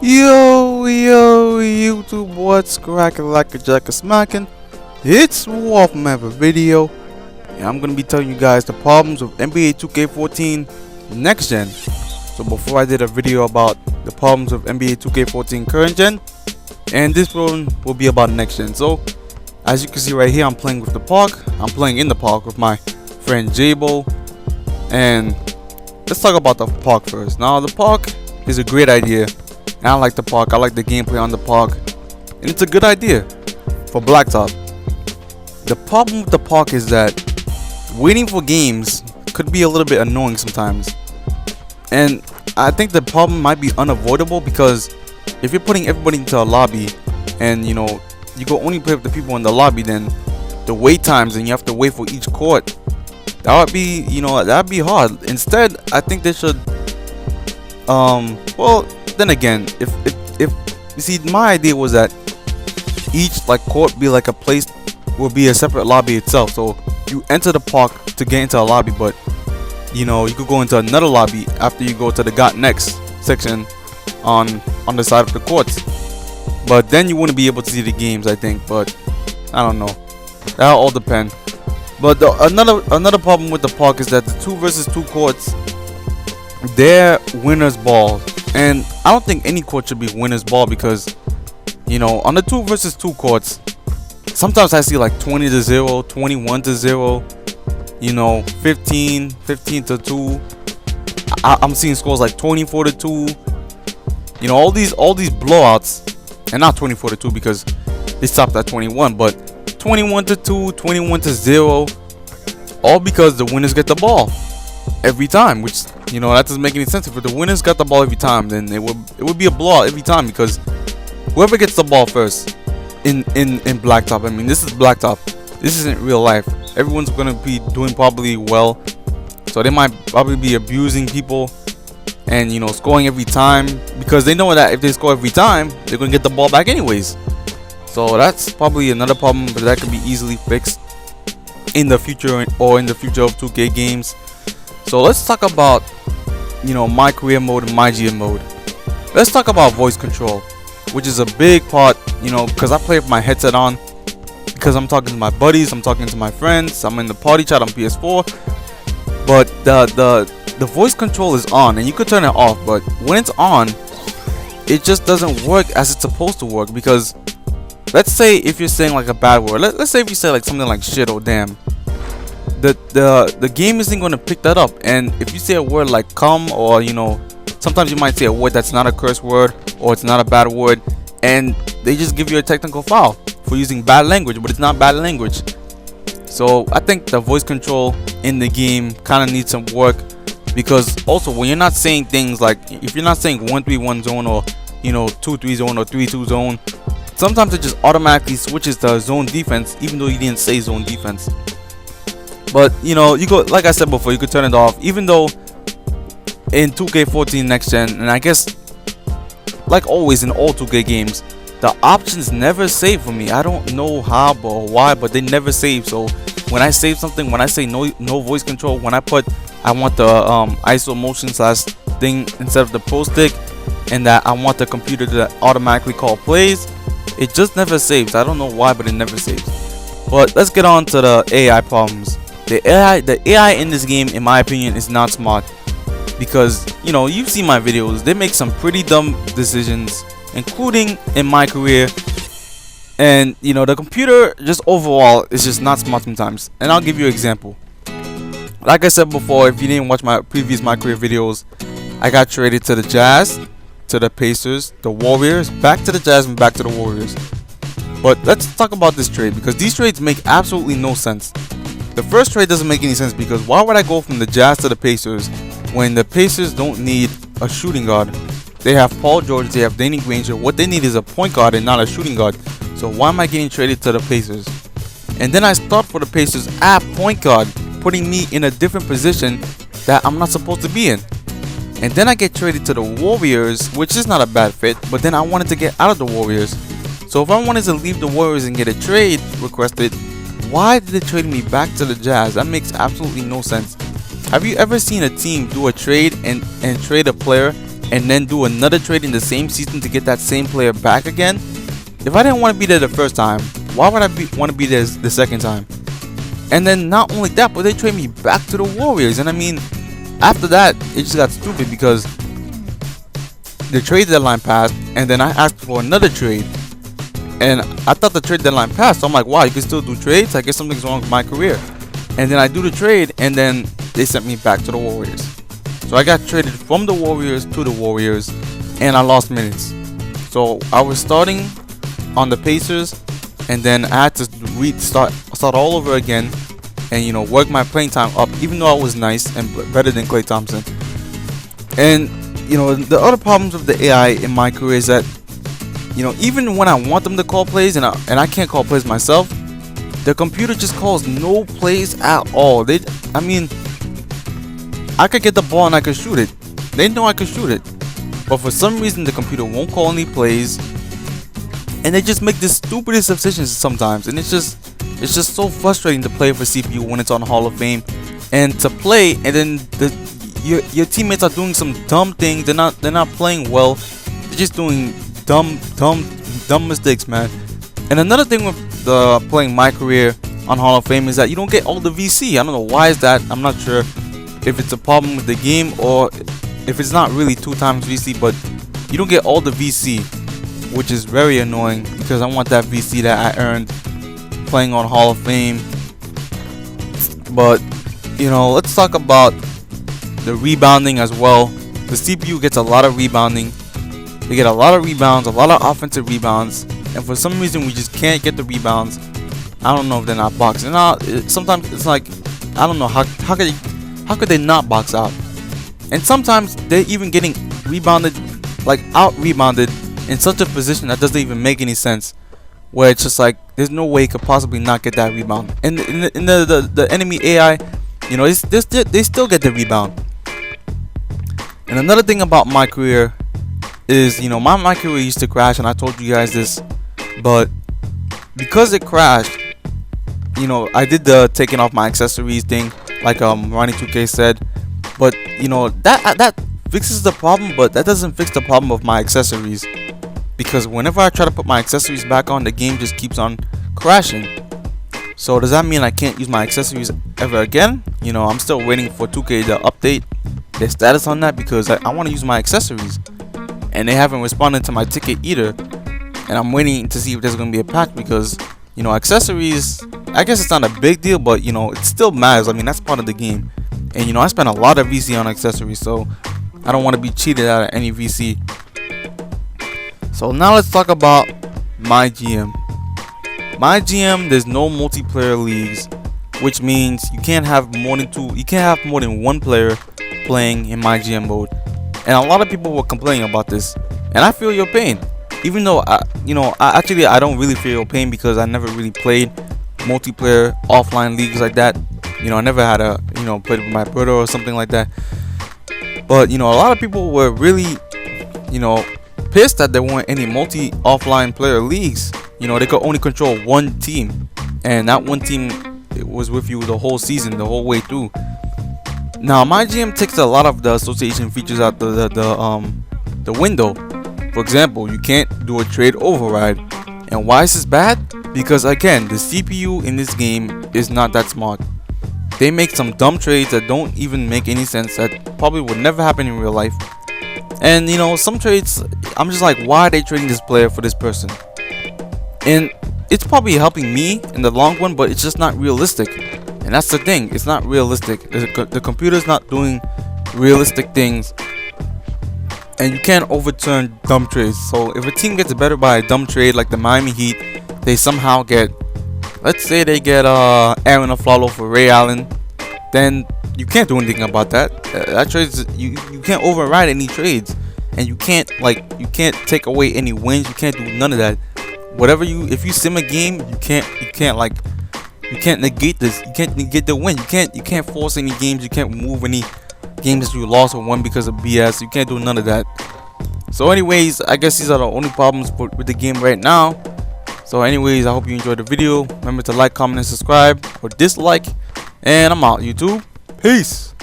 Yo, YouTube, what's cracking like a jack of smacking? It's Wolfman for video, and I'm gonna be telling you guys the problems with NBA 2K14 next gen. So before I did a video about the problems of NBA 2K14 current gen, and this one will be about next gen. So as you can see right here, I'm playing with the park. I'm playing in the park with my friend Jabo, and let's talk about the park first. Now the park is a great idea. I like the park. I like the gameplay on the park, and it's a good idea for blacktop. The problem with the park is that waiting for games could be a little bit annoying sometimes, and I think the problem might be unavoidable because if you're putting everybody into a lobby and you go only play with the people in the lobby, then the wait times and you have to wait for each court, that would be that'd be hard. Instead, I think they should well, then again, if you see, my idea was that each court be like a place, will be a separate lobby itself. So you enter the park to get into a lobby, but you could go into another lobby after you go to the got next section on the side of the courts. But then you wouldn't be able to see the games, I think. But I don't know. That'll all depend. But another problem with the park is that the 2 versus 2 courts, they're winners ball, and I don't think any court should be winners ball because on the 2 versus 2 courts, sometimes I see like 20-0, 21-0, 15-2. I'm seeing scores like 24-2. All these blowouts, and not 24-2 because they stopped at 21, but 21-2, 21-0, all because the winners get the ball every time, which that doesn't make any sense. If the winners got the ball every time, then it would be a blowout every time because whoever gets the ball first in blacktop, I mean, this is blacktop, this isn't real life. Everyone's gonna be doing probably well, so they might probably be abusing people and scoring every time because they know that if they score every time, they're gonna get the ball back anyways. So that's probably another problem, but that can be easily fixed in the future, or in the future of 2K games. So let's talk about MyCareer mode and MyGM mode. Let's talk about voice control, which is a big part, because I play with my headset on, because I'm talking to my buddies, I'm talking to my friends, I'm in the party chat on PS4. But the voice control is on, and you could turn it off, but when it's on, it just doesn't work as it's supposed to work. Because let's say if you're saying like a bad word, let's say if you say like something like shit or damn, the game isn't going to pick that up. And if you say a word like come, or sometimes you might say a word that's not a curse word or it's not a bad word, and they just give you a technical foul for using bad language, but it's not bad language. So I think the voice control in the game kind of needs some work, because also when you're not saying things like, if you're not saying 1-3-1 zone, or 2-3 zone, or 3-2 zone, sometimes it just automatically switches to zone defense even though you didn't say zone defense. But you go, like I said before, you could turn it off. Even though in 2K14 next gen, and I guess like always in all 2K games, the options never save for me. I don't know how or why, but they never save. So when I save something, when I say no voice control, when I want the ISO motion slash thing instead of the pro stick, and that I want the computer to automatically call plays, it just never saves. I don't know why, but it never saves. But let's get on to the AI problems. The AI in this game, in my opinion, is not smart, because you've seen my videos. They make some pretty dumb decisions, including in MyCareer, and the computer just overall is just not smart sometimes. And I'll give you an example. Like I said before, if you didn't watch my previous MyCareer videos, I got traded to the Jazz, to the Pacers, the Warriors, back to the Jazz, and back to the Warriors. But let's talk about this trade, because these trades make absolutely no sense. The first trade doesn't make any sense, because why would I go from the Jazz to the Pacers when the Pacers don't need a shooting guard? They have Paul George, they have Danny Granger. What they need is a point guard and not a shooting guard. So why am I getting traded to the Pacers? And then I start for the Pacers at point guard, putting me in a different position that I'm not supposed to be in. And then I get traded to the Warriors, which is not a bad fit, but then I wanted to get out of the Warriors. So if I wanted to leave the Warriors and get a trade requested, why did they trade me back to the Jazz? That makes absolutely no sense. Have you ever seen a team do a trade and trade a player and then do another trade in the same season to get that same player back again? If I didn't want to be there the first time, why would I want to be there the second time? And then not only that, but they trade me back to the Warriors. And I mean, after that, it just got stupid because the trade deadline passed, and then I asked for another trade. And I thought the trade deadline passed, so I'm like, wow, you can still do trades? I guess something's wrong with MyCareer. And then I do the trade, and then they sent me back to the Warriors. So I got traded from the Warriors to the Warriors, and I lost minutes. So I was starting on the Pacers, and then I had to start all over again, and you know, work my playing time up, even though I was nice and better than Klay Thompson. And you know, the other problems with the AI in MyCareer is that, you know, even when I want them to call plays and I can't call plays myself, the computer just calls no plays at all. I mean, I could get the ball and I could shoot it. They know I could shoot it, but for some reason the computer won't call any plays. And they just make the stupidest of decisions sometimes, and it's just so frustrating to play for CPU when it's on Hall of Fame, and to play, and then your teammates are doing some dumb things. They're not playing well. They're just doing dumb mistakes, man. And another thing with playing MyCareer on Hall of Fame is that you don't get all the VC. I don't know why is that. I'm not sure if it's a problem with the game or if it's not really 2 times VC, but you don't get all the VC, which is very annoying because I want that VC that I earned playing on Hall of Fame. But you know, let's talk about the rebounding as well. The CPU gets a lot of rebounding. They get a lot of rebounds, a lot of offensive rebounds, and for some reason we just can't get the rebounds. I don't know if they're not boxing out. Sometimes it's like, I don't know how could they not box out? And sometimes they're even getting rebounded, like out rebounded, in such a position that doesn't even make any sense, where it's just like there's no way you could possibly not get that rebound. And in the enemy AI, you know, they still get the rebound. And another thing about MyCareer is, you know, my MyCareer used to crash, and I told you guys this, but because it crashed, you know, I did the taking off my accessories thing, like Ronnie2K said, but you know, that fixes the problem, but that doesn't fix the problem of my accessories, because whenever I try to put my accessories back on, the game just keeps on crashing. So does that mean I can't use my accessories ever again? You know, I'm still waiting for 2K to update their status on that, because I want to use my accessories, and they haven't responded to my ticket either. And I'm waiting to see if there's going to be a patch, because you know, accessories, I guess it's not a big deal, but you know, it still matters. I mean, that's part of the game, and you know, I spent a lot of VC on accessories, so I don't want to be cheated out of any VC. So now let's talk about MyGM. MyGM, there's no multiplayer leagues, which means you can't have more than one player playing in MyGM mode. And a lot of people were complaining about this, and I feel your pain. Even though I don't really feel your pain, because I never really played multiplayer offline leagues like that. You know, I never had played with my brother or something like that. But you know, a lot of people were really, you know, pissed that there weren't any offline player leagues. You know, they could only control one team, and that one team, it was with you the whole season, the whole way through. Now MyGM takes a lot of the association features out the window. For example, you can't do a trade override. And why is this bad? Because again, the CPU in this game is not that smart. They make some dumb trades that don't even make any sense, that probably would never happen in real life. And you know, some trades, I'm just like, why are they trading this player for this person? And it's probably helping me in the long run, but it's just not realistic. And that's the thing, it's not realistic. The computer's not doing realistic things, and you can't overturn dumb trades. So if a team gets better by a dumb trade, like the Miami Heat, they somehow get, let's say they get Aaron Aflalo for Ray Allen, then you can't do anything about that. That trades, you can't override any trades, and you can't take away any wins. You can't do none of that. If you sim a game, you can't negate this. You can't negate the win. You can't force any games. You can't move any games that you lost or won because of BS. You can't do none of that. So anyways, I guess these are the only problems with the game right now. So anyways, I hope you enjoyed the video. Remember to like, comment, and subscribe, or dislike. And I'm out, YouTube. Peace.